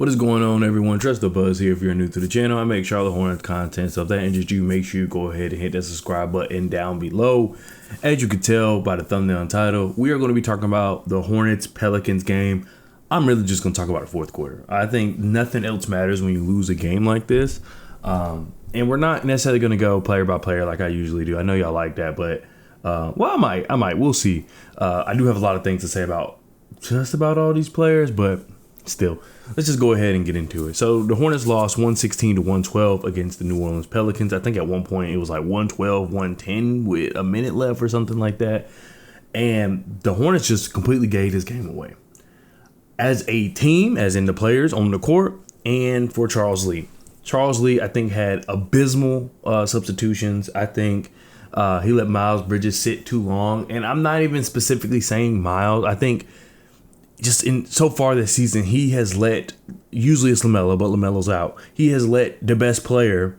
What is going on, everyone? Trust the Buzz here. If you're new to the channel, I make Charlotte Hornets content. So if that interests you, make sure you go ahead and hit that subscribe button down below. As you can tell by the thumbnail and title, we are going to be talking about the Hornets Pelicans game. I'm really just going to talk about the fourth quarter. I think nothing else matters when you lose a game like this. And we're not necessarily going to go player by player like I usually do. I know y'all like that, but I might. We'll see. I do have a lot of things to say about just about all these players, but still, let's just go ahead and get into it. So the Hornets lost 116-112 against the New Orleans Pelicans. I think at one point it was like 112-110 with a minute left or something like that. And the Hornets just completely gave this game away. As a team, as in the players on the court, and for Charles Lee. Charles Lee, I think, had abysmal substitutions. I think he let Miles Bridges sit too long. And I'm not even specifically saying Miles. I think just in so far this season, he has let, usually it's LaMelo, but LaMelo's out. He has let the best player,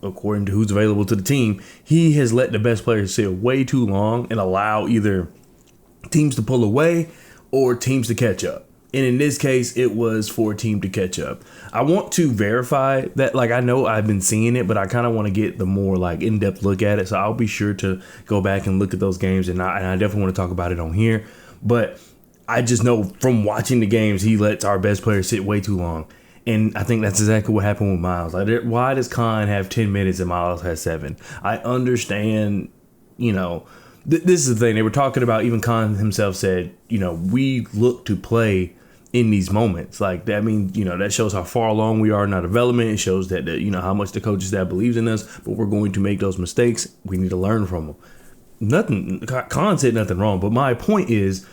according to who's available to the team, he has let the best player sit way too long and allow either teams to pull away or teams to catch up. And in this case, it was for a team to catch up. I want to verify that, I know I've been seeing it, but I kind of want to get the more in-depth look at it. So I'll be sure to go back and look at those games, and I definitely want to talk about it on here. But I just know from watching the games, he lets our best player sit way too long. And I think that's exactly what happened with Miles. Why does Khan have 10 minutes and Miles has 7? I understand, this is the thing. They were talking about, even Khan himself said, we look to play in these moments. That shows how far along we are in our development. It shows that, how much the coaching staff believes in us, but we're going to make those mistakes. We need to learn from them. Khan said nothing wrong, but my point is,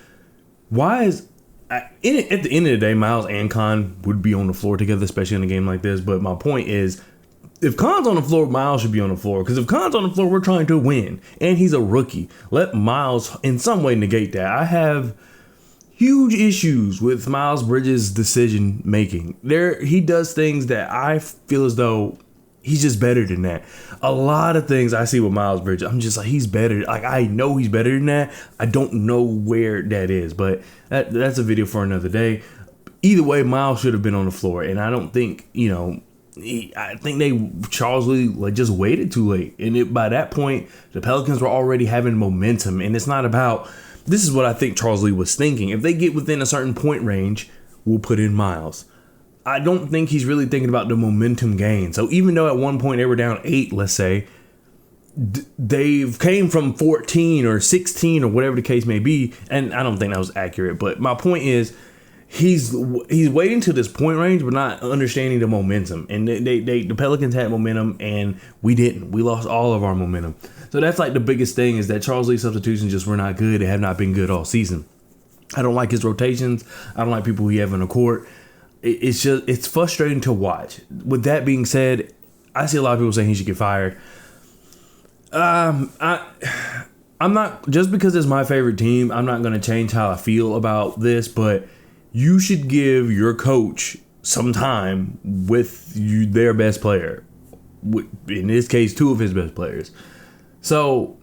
why is at the end of the day, Miles and Khan would be on the floor together, especially in a game like this. But my point is, if Khan's on the floor, Miles should be on the floor. Because if Khan's on the floor, we're trying to win. And he's a rookie. Let Miles in some way negate that. I have huge issues with Miles Bridges' decision making. He does things that I feel as though he's just better than that. A lot of things I see with Miles Bridges, I'm just like, he's better. I know he's better than that. I don't know where that is, but that's a video for another day. Either way, Miles should have been on the floor, and I don't think, I think Charles Lee just waited too late. And by that point, the Pelicans were already having momentum, and it's not about, this is what I think Charles Lee was thinking. If they get within a certain point range, we'll put in Miles. I don't think he's really thinking about the momentum gain. So even though at one point they were down 8, let's say, they've came from 14 or 16 or whatever the case may be. And I don't think that was accurate. But my point is, he's waiting to this point range, but not understanding the momentum. And the Pelicans had momentum, and we didn't. We lost all of our momentum. So that's the biggest thing, is that Charles Lee's substitutions just were not good. They have not been good all season. I don't like his rotations. I don't like people he have on the court. It's frustrating to watch. With that being said, I see a lot of people saying he should get fired. I'm not, just because it's my favorite team, I'm not going to change how I feel about this, but you should give your coach some time with their best player. In this case, 2 of his best players. So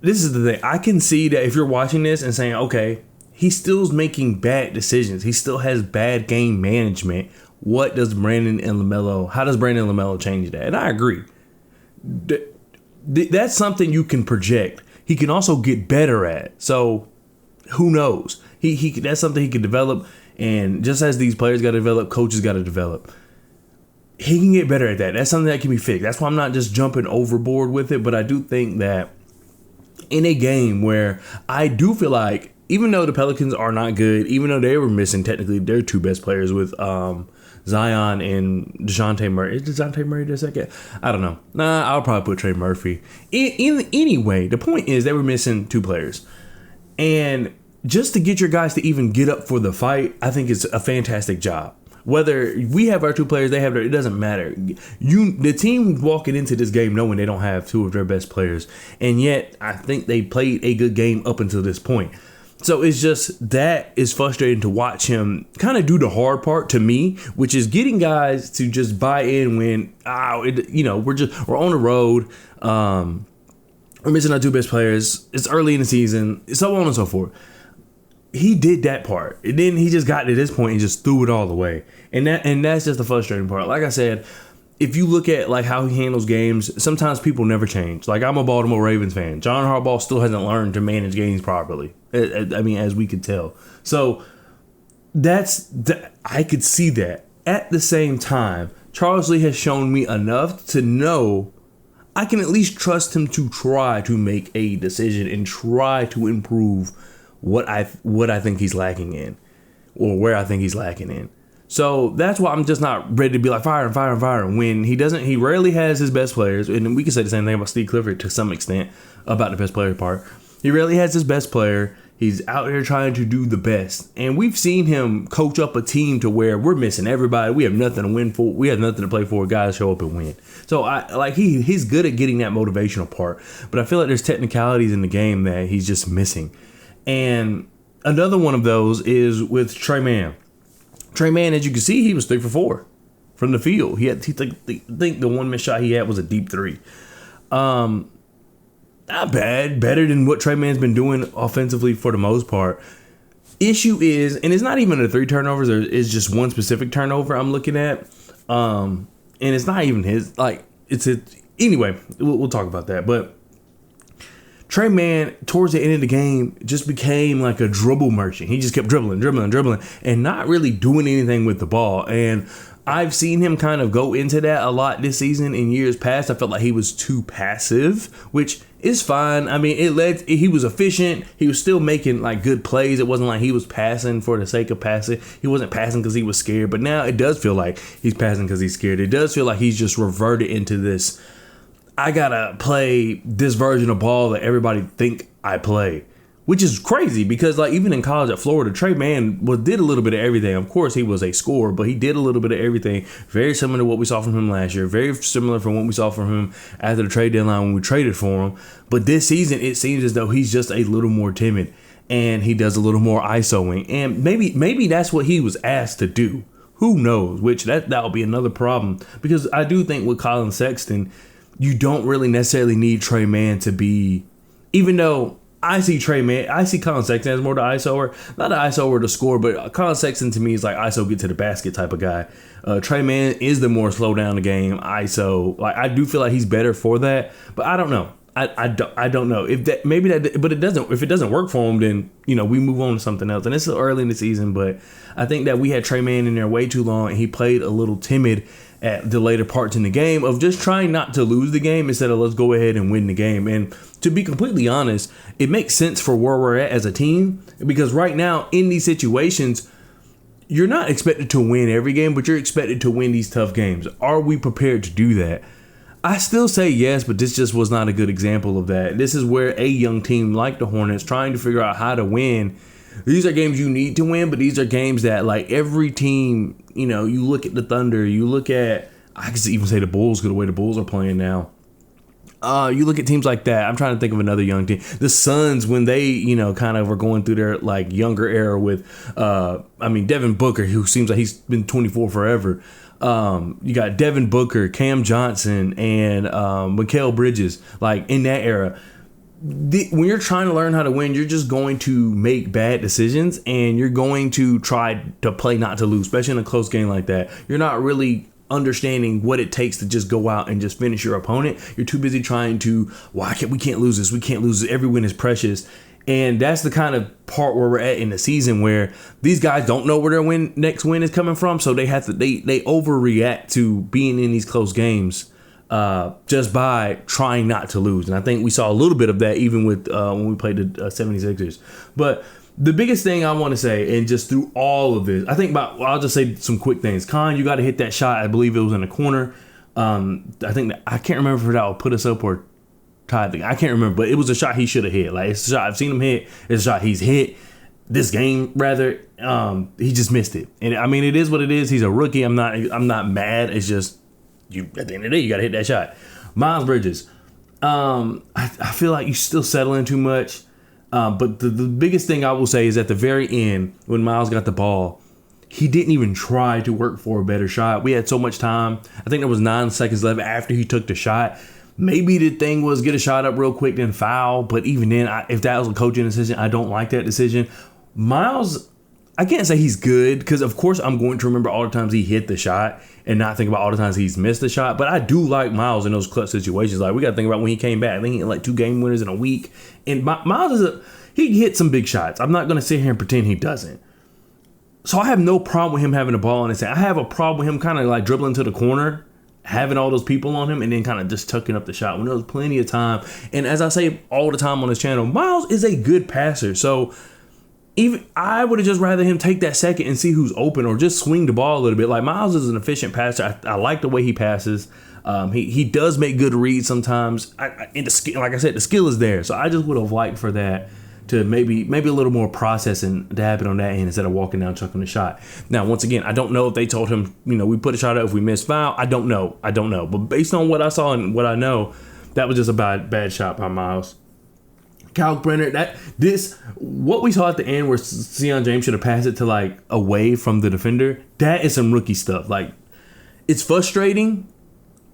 this is the thing. I can see that if you're watching this and saying, okay, he still's making bad decisions. He still has bad game management. How does Brandon and LaMelo change that? And I agree. That's something you can project. He can also get better at. So who knows? That's something he can develop. And just as these players got to develop, coaches got to develop. He can get better at that. That's something that can be fixed. That's why I'm not just jumping overboard with it. But I do think that in a game where I do feel like, even though the Pelicans are not good, even though they were missing technically their 2 best players with Zion and DeJounte Murray. Is DeJounte Murray the second? I don't know. I'll probably put Trey Murphy. Anyway, the point is they were missing 2 players. And just to get your guys to even get up for the fight, I think it's a fantastic job. Whether we have our 2 players, they have it doesn't matter. The team walking into this game knowing they don't have 2 of their best players. And yet, I think they played a good game up until this point. So it's just, that is frustrating to watch him kind of do the hard part to me, which is getting guys to just buy in when, we're on the road. We're missing our 2 best players. It's early in the season, so on and so forth. he did that part. And then he just got to this point and just threw it all away. And that's just the frustrating part. Like I said, if you look at like how he handles games, sometimes people never change. Like I'm a Baltimore Ravens fan. John Harbaugh still hasn't learned to manage games properly. I mean, as we could tell. So I could see that. At the same time, Charles Lee has shown me enough to know I can at least trust him to try to make a decision and try to improve what I think he's lacking in, or where I think he's lacking in. So that's why I'm just not ready to be like fire him when he rarely has his best players. And we can say the same thing about Steve Clifford to some extent about the best player part. He rarely has his best player. He's out here trying to do the best. And we've seen him coach up a team to where we're missing everybody. We have nothing to win for. We have nothing to play for. Guys show up and win. So he's good at getting that motivational part. But I feel like there's technicalities in the game that he's just missing. And another one of those is with Trey Mann. Trey Mann, as you can see, he was 3 for 4 from the field. I think the one missed shot he had was a deep 3. Not bad. Better than what Trey Mann's been doing offensively for the most part. Issue is, and it's not even the 3 turnovers, it's just one specific turnover I'm looking at. And it's not even his, anyway, we'll talk about that. But Trey Mann, towards the end of the game, just became like a dribble merchant. He just kept dribbling, and not really doing anything with the ball. And I've seen him kind of go into that a lot this season. In years past, I felt like he was too passive, which is fine. I mean, he was efficient. He was still making like good plays. It wasn't like he was passing for the sake of passing. He wasn't passing because he was scared. But now it does feel like he's passing because he's scared. It does feel like he's just reverted into this, I gotta play this version of ball that everybody think I play, which is crazy because like even in college at Florida, Trey Mann did a little bit of everything. Of course, he was a scorer, but he did a little bit of everything. Very similar to what we saw from him last year. Very similar from what we saw from him after the trade deadline when we traded for him. But this season, it seems as though he's just a little more timid and he does a little more ISOing. And maybe that's what he was asked to do. Who knows? Which that'll be another problem because I do think with Colin Sexton, you don't really necessarily need Trey Mann to be, even though I see Colin Sexton as more the ISOer, not the ISOer to score, but Colin Sexton to me is like ISO get to the basket type of guy. Trey Mann is the more slow down the game ISO. Like I do feel like he's better for that, but I don't know. I don't know if that maybe that, but it doesn't. If it doesn't work for him, then we move on to something else. And it's still early in the season, but I think that we had Trey Mann in there way too long, and he played a little timid at the later parts in the game of just trying not to lose the game instead of let's go ahead and win the game. And to be completely honest, it makes sense for where we're at as a team because right now in these situations, you're not expected to win every game, but you're expected to win these tough games. Are we prepared to do that? I still say yes, but this just was not a good example of that. This is where a young team like the Hornets trying to figure out how to win. These are games you need to win, but these are games that like every team, you look at the Thunder, you look at, I can even say the Bulls, because the way the Bulls are playing now. You look at teams like that. I'm trying to think of another young team. The Suns, when they, kind of are going through their like younger era with, Devin Booker, who seems like he's been 24 forever. You got Devin Booker, Cam Johnson, and Mikal Bridges, like in that era. When you're trying to learn how to win, you're just going to make bad decisions and you're going to try to play not to lose, especially in a close game like that. You're not really understanding what it takes to just go out and just finish your opponent. You're too busy trying to, we can't lose this. We can't lose this. Every win is precious. And that's the kind of part where we're at in the season where these guys don't know where their next win is coming from. So they have to, they overreact to being in these close games just by trying not to lose. And I think we saw a little bit of that even with when we played the 76ers. But the biggest thing I want to say, and just through all of this, I'll just say some quick things. Con, you got to hit that shot. I believe it was in the corner. I can't remember if that would put us up or tie the, I can't remember, but it was a shot he should have hit. Like it's a shot I've seen him hit. It's a shot he's hit this game rather. He just missed it. And I mean, it is what it is. He's a rookie. I'm not mad. It's just at the end of the day, you got to hit that shot. Miles Bridges. I feel like you still settling too much. But the biggest thing I will say is at the very end, when Miles got the ball, he didn't even try to work for a better shot. We had so much time. I think there was 9 seconds left after he took the shot. Maybe the thing was get a shot up real quick, then foul. But even then, if that was a coaching decision, I don't like that decision. Miles, I can't say he's good because, of course, I'm going to remember all the times he hit the shot and not think about all the times he's missed the shot. But I do like Miles in those clutch situations. Like, we got to think about when he came back. I think he hit like 2 game winners in a week. And Miles he hit some big shots. I'm not going to sit here and pretend he doesn't. So I have no problem with him having the ball in his hand. I have a problem with him kind of like dribbling to the corner, having all those people on him, and then kind of just tucking up the shot when there was plenty of time. And as I say all the time on this channel, Miles is a good passer. So even I would have just rather him take that second and see who's open or just swing the ball a little bit. Like, Miles is an efficient passer. I like the way he passes. He does make good reads sometimes. And the skill, like I said, the skill is there. So I just would have liked for that to maybe a little more processing to happen on that end instead of walking down chucking the shot. Now, once again, I don't know if they told him, we put a shot up if we miss foul. I don't know. But based on what I saw and what I know, that was just a bad shot by Miles. Kyle Brenner, what we saw at the end where Sion James should have passed it to like away from the defender, that is some rookie stuff. Like, it's frustrating,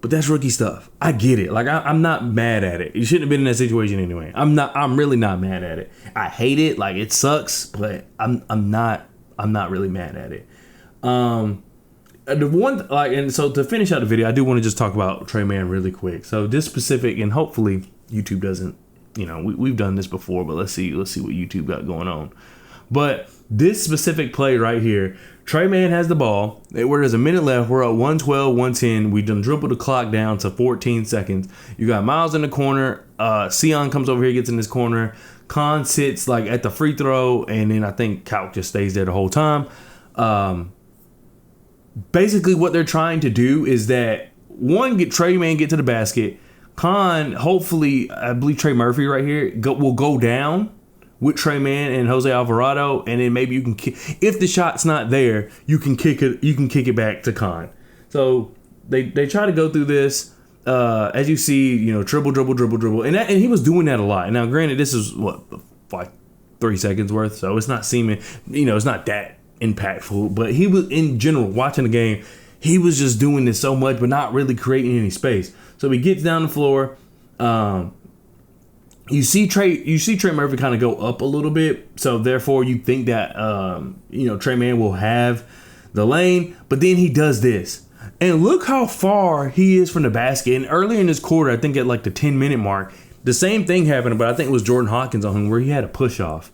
but that's rookie stuff. I get it. Like, I'm not mad at it. You shouldn't have been in that situation anyway. I'm really not mad at it. I hate it. Like, it sucks, but I'm not really mad at it. And so to finish out the video, I do want to just talk about Tre Mann really quick. So this specific, and hopefully YouTube doesn't, we've done this before, but let's see what YouTube got going on. But this specific play right here, Tre Mann has the ball. Where there's a minute left, we're at 112, 110. We done dribbled the clock down to 14 seconds. You got Miles in the corner. Sion comes over here, gets in this corner. Khan sits like at the free throw, and then I think Kalk just stays there the whole time. Basically, what they're trying to do is that get Tre Mann get to the basket. Khan, hopefully, I believe Trey Murphy right here will go down with Tre Mann and Jose Alvarado, and then maybe you can if the shot's not there, you can kick it back to Khan. So they try to go through this. As you see, dribble, and he was doing that a lot. Now, granted, this is like 3 seconds worth, so it's not seeming, it's not that impactful. But he was, in general, watching the game, he was just doing this so much, but not really creating any space. So he gets down the floor. You see Trey Murphy kind of go up a little bit, so therefore you think that Tre Mann will have the lane, but then he does this, and look how far he is from the basket. And earlier in this quarter, I think at like the 10-minute mark, the same thing happened, but I think it was Jordan Hawkins on him where he had a push off,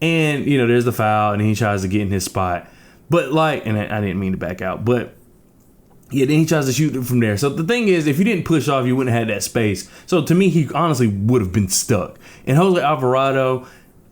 and there's the foul, and he tries to get in his spot, but and I didn't mean to back out, but. Yeah, then he tries to shoot it from there. So the thing is, if you didn't push off, you wouldn't have had that space. So to me, he honestly would have been stuck. And Jose Alvarado,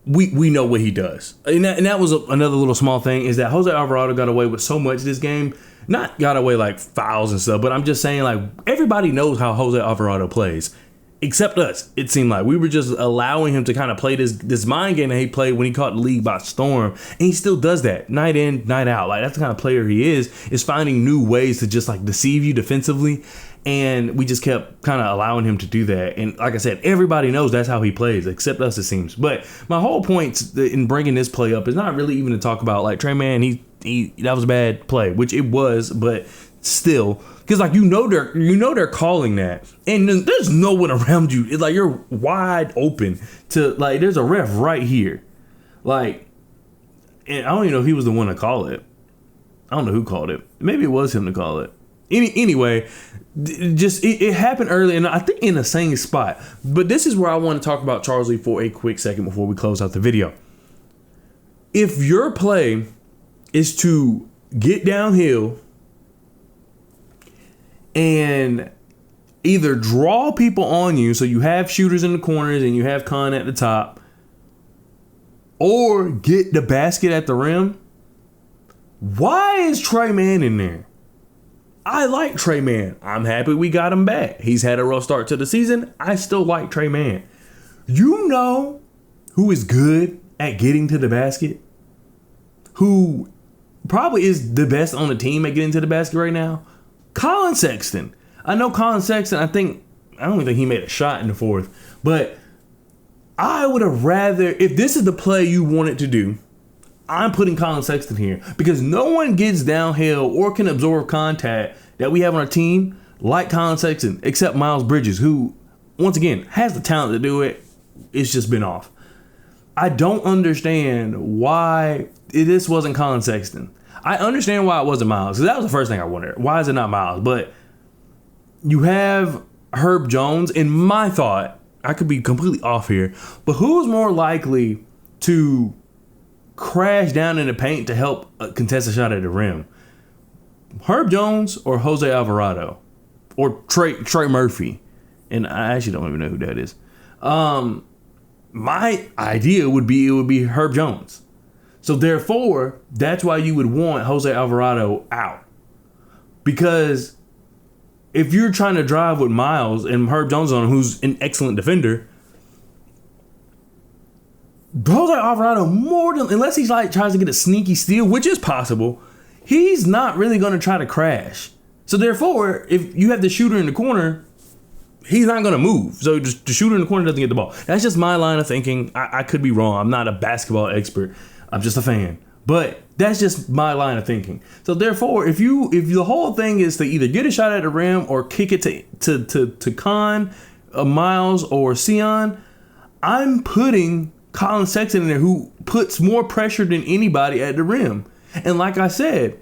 we know what he does. And that was another little small thing, is that Jose Alvarado got away with so much this game. Not got away like fouls and stuff, but I'm just saying, like, everybody knows how Jose Alvarado plays. Except us, it seemed like. We were just allowing him to kind of play this mind game that he played when he caught the league by storm. And he still does that night in, night out. Like, that's the kind of player he is finding new ways to just like deceive you defensively. And we just kept kind of allowing him to do that. And like I said, everybody knows that's how he plays, except us, it seems. But my whole point in bringing this play up is not really even to talk about like Tre Mann. That was a bad play, which it was, but still. Because like they're calling that, and there's no one around you. It's like you're wide open to like there's a ref right here, like, and I don't even know if he was the one to call it. I don't know who called it. Maybe it was him to call it. Anyway, it happened early, and I think in the same spot. But this is where I want to talk about Charles Lee for a quick second before we close out the video. If your play is to get downhill and either draw people on you, so you have shooters in the corners and you have Khan at the top, or get the basket at the rim, why is Tre Mann in there? I like Tre Mann. I'm happy we got him back. He's had a rough start to the season. I still like Tre Mann. You know who is good at getting to the basket? Who probably is the best on the team at getting to the basket right now? Colin Sexton. I know Colin Sexton, I don't even think he made a shot in the fourth, but I would have rather, if this is the play you wanted to do, I'm putting Colin Sexton here because no one gets downhill or can absorb contact that we have on our team like Colin Sexton, except Miles Bridges, who, once again, has the talent to do it. It's just been off. I don't understand why this wasn't Colin Sexton. I understand why it wasn't Miles, because that was the first thing I wondered. Why is it not Miles? But you have Herb Jones. In my thought, I could be completely off here, but who's more likely to crash down in the paint to help contest a shot at the rim? Herb Jones or Jose Alvarado or Trey Murphy? And I actually don't even know who that is. My idea would be it would be Herb Jones. So therefore, that's why you would want Jose Alvarado out. Because if you're trying to drive with Miles and Herb Jones on him, who's an excellent defender, Jose Alvarado unless he's like tries to get a sneaky steal, which is possible, he's not really going to try to crash. So therefore, if you have the shooter in the corner, he's not going to move. So the shooter in the corner doesn't get the ball. That's just my line of thinking. I could be wrong. I'm not a basketball expert. I'm just a fan. But that's just my line of thinking. So therefore, if the whole thing is to either get a shot at the rim or kick it to Khan, Miles, or Sion, I'm putting Colin Sexton in there, who puts more pressure than anybody at the rim. And like I said,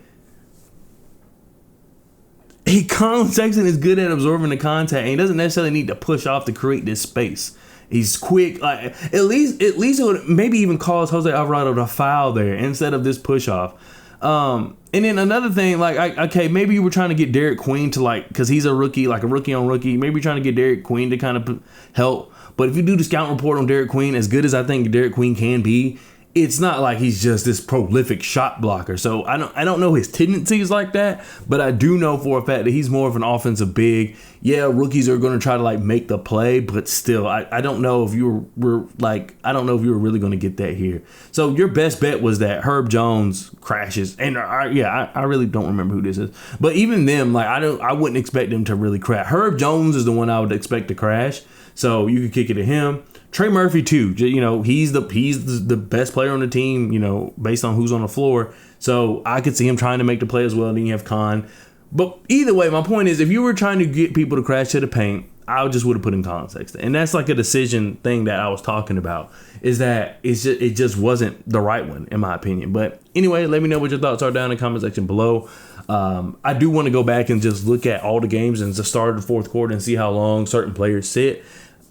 Colin Sexton is good at absorbing the contact, and he doesn't necessarily need to push off to create this space. He's quick. Like at least it would maybe even cause Jose Alvarado to foul there instead of this push off. And then another thing, like okay, maybe you were trying to get Derek Queen to because he's a rookie, like a rookie on rookie. Maybe you're trying to get Derek Queen to kind of help. But if you do the scout report on Derek Queen, as good as I think Derek Queen can be, it's not like he's just this prolific shot blocker. So I don't know his tendencies like that, but I do know for a fact that he's more of an offensive big. Yeah, rookies are going to try to make the play, but still, I don't know if you were really going to get that here. So your best bet was that Herb Jones crashes, and I really don't remember who this is, but even them, I wouldn't expect them to really crash. Herb Jones is the one I would expect to crash, so you could kick it to him. Trey Murphy too, he's the best player on the team, based on who's on the floor. So I could see him trying to make the play as well. Then you have Khan. But either way, my point is, if you were trying to get people to crash to the paint, I just would have put in Colin Sexton. And that's like a decision thing that I was talking about, is that it just wasn't the right one, in my opinion. But anyway, let me know what your thoughts are down in the comment section below. I do want to go back and just look at all the games and just start the fourth quarter and see how long certain players sit,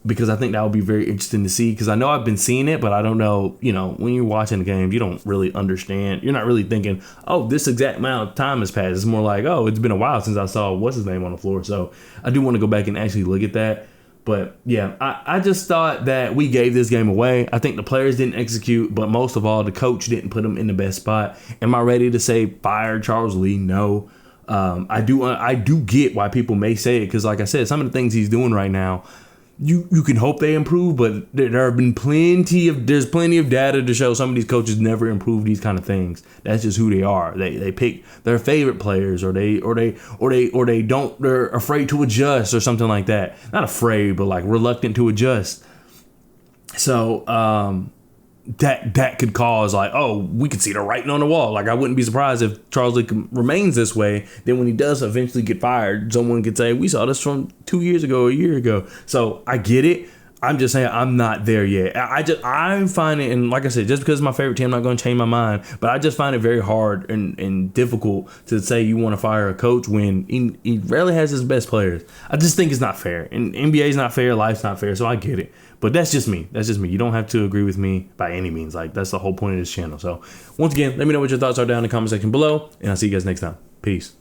because I think that would be very interesting to see, because I know I've been seeing it, but I don't know, when you're watching the games, you don't really understand. You're not really thinking, oh, this exact amount of time has passed. It's more like, oh, it's been a while since I saw what's his name on the floor. So I do want to go back and actually look at that. But yeah, I just thought that we gave this game away. I think the players didn't execute, but most of all, the coach didn't put them in the best spot. Am I ready to say fire Charles Lee? No. I do get why people may say it, because like I said, some of the things he's doing right now, you can hope they improve, but there have been plenty of data to show some of these coaches never improve these kind of things. That's just who they are. They pick their favorite players, or they're afraid to adjust or something like that. Not afraid, but reluctant to adjust. So that could cause we could see the writing on the wall. I wouldn't be surprised if Charles Lee remains this way. Then when he does eventually get fired, someone could say, we saw this from 2 years ago, a year ago. So I get it. I'm just saying I'm not there yet. I find it, and like I said, just because it's my favorite team, I'm not going to change my mind. But I just find it very hard and difficult to say you want to fire a coach when he rarely has his best players. I just think it's not fair. And NBA is not fair. Life's not fair. So I get it. But that's just me. You don't have to agree with me by any means. That's the whole point of this channel. So once again, let me know what your thoughts are down in the comment section below, and I'll see you guys next time. Peace.